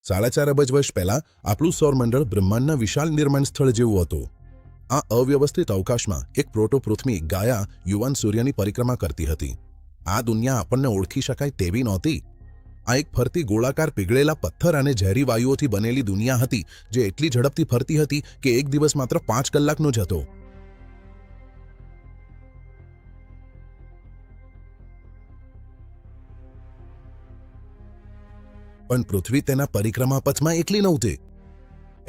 4.5 અબજ વર્ષ પહેલા આપણું સૌરમંડળ બ્રહ્માંડના વિશાળ નિર્માણ સ્થળ જેવું હતું. આ અવ્યવસ્થિત અવકાશમાં એક પ્રોટો પૃથ્વી ગાયા યુવાન સૂર્યની પરિક્રમા કરતી હતી. આ દુનિયા આપણને ઓળખી શકાય તેવી નહોતી. આ એક ફરતી ગોળાકાર પીગળેલા પથ્થર અને ઝેરી વાયુઓથી બનેલી દુનિયા હતી, જે એટલી ઝડપથી ફરતી હતી કે એક દિવસ માત્ર 5 કલાકનો જ હતો. પણ પૃથ્વી તેના પરિક્રમા પથમાં એકલી નહોતી.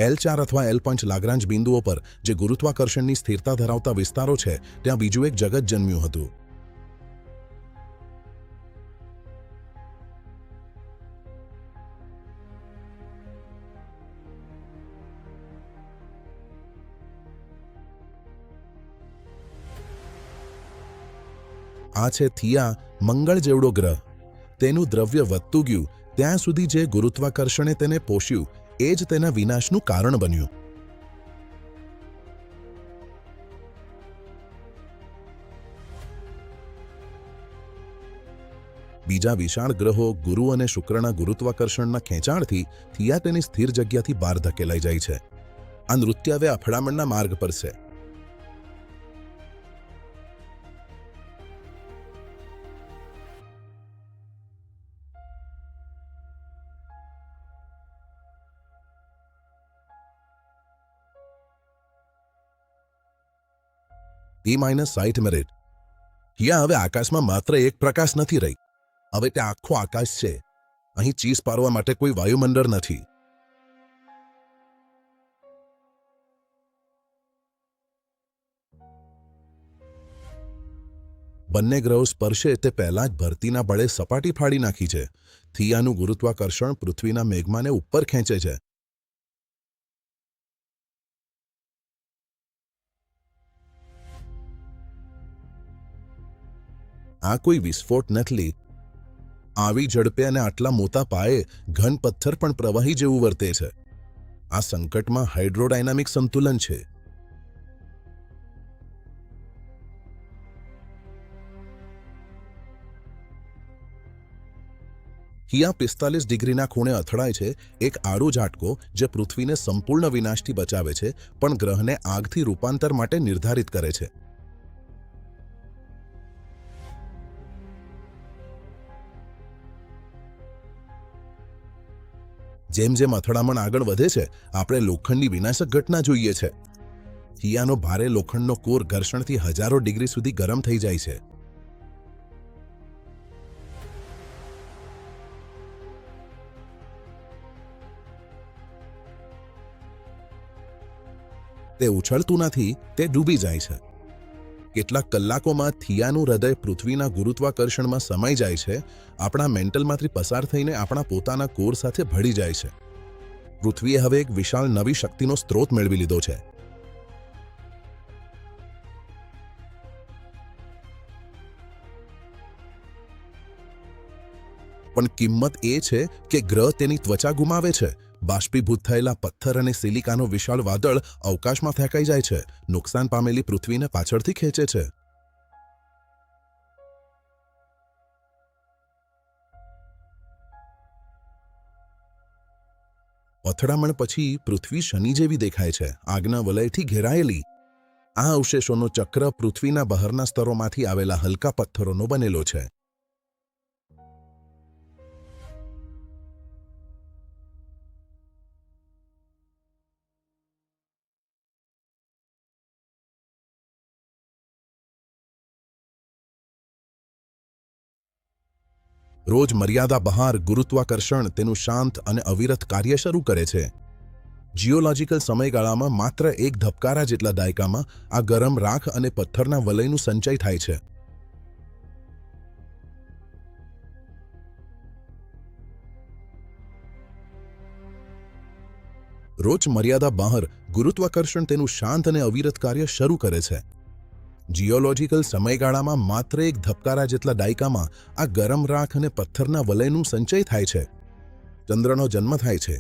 L4 અથવા L5 લાગ્રાન્જ બિંદુઓ પર જે ગુરુત્વાકર્ષણની સ્થિરતા ધરાવતા વિસ્તારો છે, ત્યાં બીજું એક જગત જન્મ્યું હતું. આ છે થિયા, મંગળ જેવડો ગ્રહ. તેનું દ્રવ્ય વધતું ગયું ત્યાં સુધી જે ગુરુત્વાકર્ષણે તેને પોષ્યું એ જ તેના વિનાશનું કારણ બન્યું. બીજા વિશાળ ગ્રહો ગુરુ અને શુક્રના ગુરુત્વાકર્ષણના ખેંચાણથી થિયા તેની સ્થિર જગ્યાથી બહાર ધકેલાઈ જાય છે. આ નૃત્ય હવે અથડામણના માર્ગ પર છે. T-60 minute. થિયા હવે આકાશમાં માત્ર એક પ્રકાશ નથી રહી. હવે તે આખો આકાશ છે. અહીં ચીસ પારવા માટે કોઈ વાયુમંડળ નથી. બંને ગ્રહો સ્પર્શે તે પહેલા જ ભરતીના બળે સપાટી ફાડી નાખી છે. થિયાનું ગુરુત્વાકર્ષણ પૃથ્વીના મેઘમાને ઉપર ખેંચે છે. આ કોઈ વિસ્ફોટ નથી. આવી ઝડપે અને આટલા મોટા પાયે ઘન પથ્થર પણ પ્રવાહી જેવું વર્તે છે. આ સંકટમાં હાઇડ્રોડાયનામિક સંતુલન છે. થિયા 45 ડિગ્રીના ખૂણે અથડાય છે. એક આડો ઝાટકો જે પૃથ્વીને સંપૂર્ણ વિનાશથી બચાવે છે, પણ ગ્રહને આગથી રૂપાંતર માટે નિર્ધારિત કરે છે. જેમ જેમ અથડામણ આગળ વધે છે, આપણે લોખંડની વિનાશક ઘટના જોઈએ છે. થિયાનો ભારે લોખંડનો કોર ઘર્ષણથી હજારો ડિગ્રી સુધી ગરમ થઈ જાય છે. તે ઉછળતું નથી, તે ડૂબી જાય છે. કેટલાક કલાકોમાં થિયાનું હૃદય પૃથ્વીના ગુરુત્વાકર્ષણમાં સમાઈ જાય છે. આપણા મેન્ટલમાંથી પસાર થઈને આપણા પોતાના કોર સાથે ભળી જાય છે. પૃથ્વીએ હવે એક વિશાળ નવી શક્તિનો સ્ત્રોત મેળવી લીધો છે. પણ કિંમત એ છે કે ગ્રહ તેની ત્વચા ગુમાવે છે. બાષ્પીભૂત થયેલા પથ્થર અને સિલિકાનો વિશાળ વાદળ અવકાશમાં ફેંકાઈ જાય છે. નુકસાન પામેલી પૃથ્વીને પાછળથી ખેંચે છે. અથડામણ પછી પૃથ્વી શનિ જેવી દેખાય છે, આગના વલયથી ઘેરાયેલી. આ અવશેષોનો ચક્ર પૃથ્વીના બહારના સ્તરોમાંથી આવેલા હલકા પથ્થરોનો બનેલો છે. રોજ મર્યાદા બહાર ગુરુત્વાકર્ષણ તેનું શાંત અને અવિરત કાર્ય શરૂ કરે છે. જીઓલોજિકલ સમયગાળામાં માત્ર એક ધબકારા જેટલા દાયકામાં આ ગરમ રાખ અને પથ્થરના વલયનું સંચય થાય છે. રોજ મર્યાદા બહાર ગુરુત્વાકર્ષણ તેનું શાંત અને અવિરત કાર્ય શરૂ કરે છે. જીઓલોજિકલ સમયગાળામાં માત્ર એક ધબકારા જેટલા દાયકામાં આ ગરમ રાખ અને પથ્થરના વલયનું સંચય થાય છે. ચંદ્રનો જન્મ થાય છે.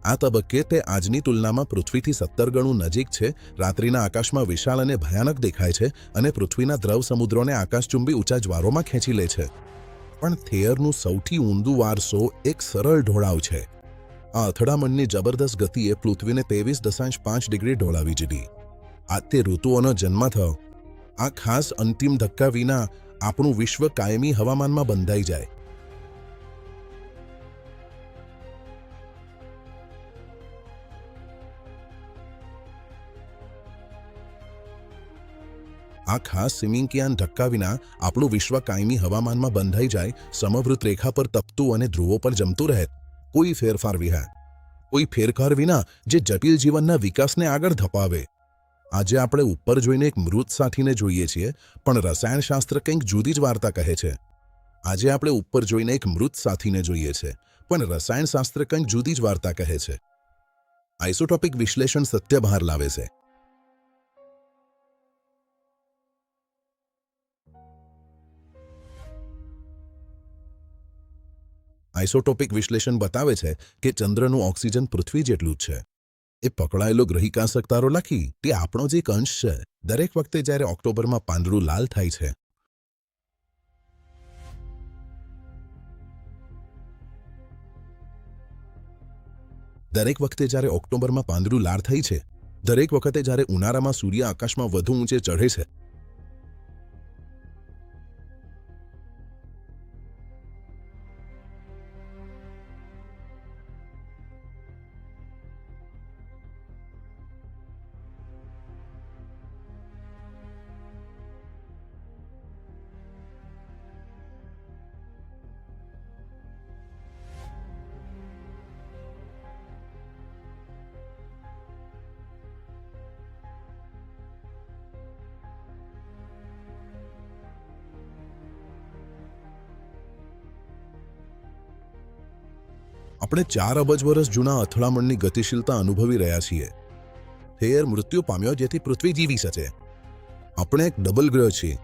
આ તબક્કે તે આજની તુલનામાં પૃથ્વીથી 17 ગણું નજીક છે, રાત્રિના આકાશમાં વિશાળ અને ભયાનક દેખાય છે અને પૃથ્વીના દ્રવ સમુદ્રોને આકાશચુંબી ઊંચા જ્વારોમાં ખેંચી લે છે. પણ થેયરનું સૌથી ઊંડું વારસો એક સરળ ઢોળાવ છે. આ અથડામણની જબરદસ્ત ગતિએ પૃથ્વીને 23.5 ડિગ્રી ઢોળાવી દીધી. આ તે ઋતુઓનો જન્મ થયો. આ ખાસ અંતિમ ધક્કા વિના આપણું વિશ્વ કાયમી હવામાનમાં બંધાઈ જાય. આ ખાસ સિમિંકિયાન ધક્કા વિના આપણું વિશ્વ કાયમી હવામાનમાં બંધાઈ જાય, સમવૃત્ત રેખા પર તપતું અને ધ્રુવો પર જમતું રહે, કોઈ ફેરફાર વિના, કોઈ ફેરફાર વિના જે જટિલ જીવનના વિકાસને આગળ ધપાવે. આજે આપણે ઉપર જોઈને એક મૃત સાથીને જોઈએ છીએ, પણ રસાયણશાસ્ત્ર કંઈક જુદી જ વાર્તા કહે છે. આજે આપણે ઉપર જોઈને એક મૃત સાથીને જોઈએ છે, પણ રસાયણશાસ્ત્ર કંઈક જુદી જ વાર્તા કહે છે. આઇસોટોપિક વિશ્લેષણ સત્ય બહાર લાવે છે. આઇસોટોપિક વિશ્લેષણ બતાવે છે કે ચંદ્રનું ઓક્સિજન પૃથ્વી જેટલું જ છે. એ પકડાયેલો ગ્રહિકાશક તારો લખી તે આપણો જ એક અંશ છે. દરેક વખતે જ્યારે ઓક્ટોબરમાં પાંદડું લાલ થાય છે, દરેક વખતે જ્યારે ઓક્ટોબરમાં પાંદડું લાલ થાય છે, દરેક વખતે જ્યારે ઉનાળામાં સૂર્ય આકાશમાં વધુ ઊંચે ચઢે છે, આપણે 4 અબજ વર્ષ જૂના અથડામણની ગતિશીલતા અનુભવી રહ્યા છીએ. થેયર મૃત્યુ પામ્યો જેથી પૃથ્વી જીવી શકે. આપણે એક ડબલ ગ્રહ છીએ.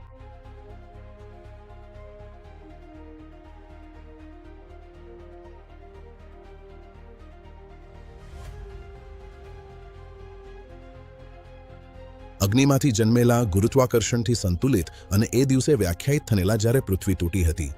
અગ્નિમાંથી જન્મેલા, ગુરુત્વાકર્ષણથી સંતુલિત અને એ દિવસે વ્યાખ્યાયિત થયેલા જ્યારે પૃથ્વી તૂટી હતી.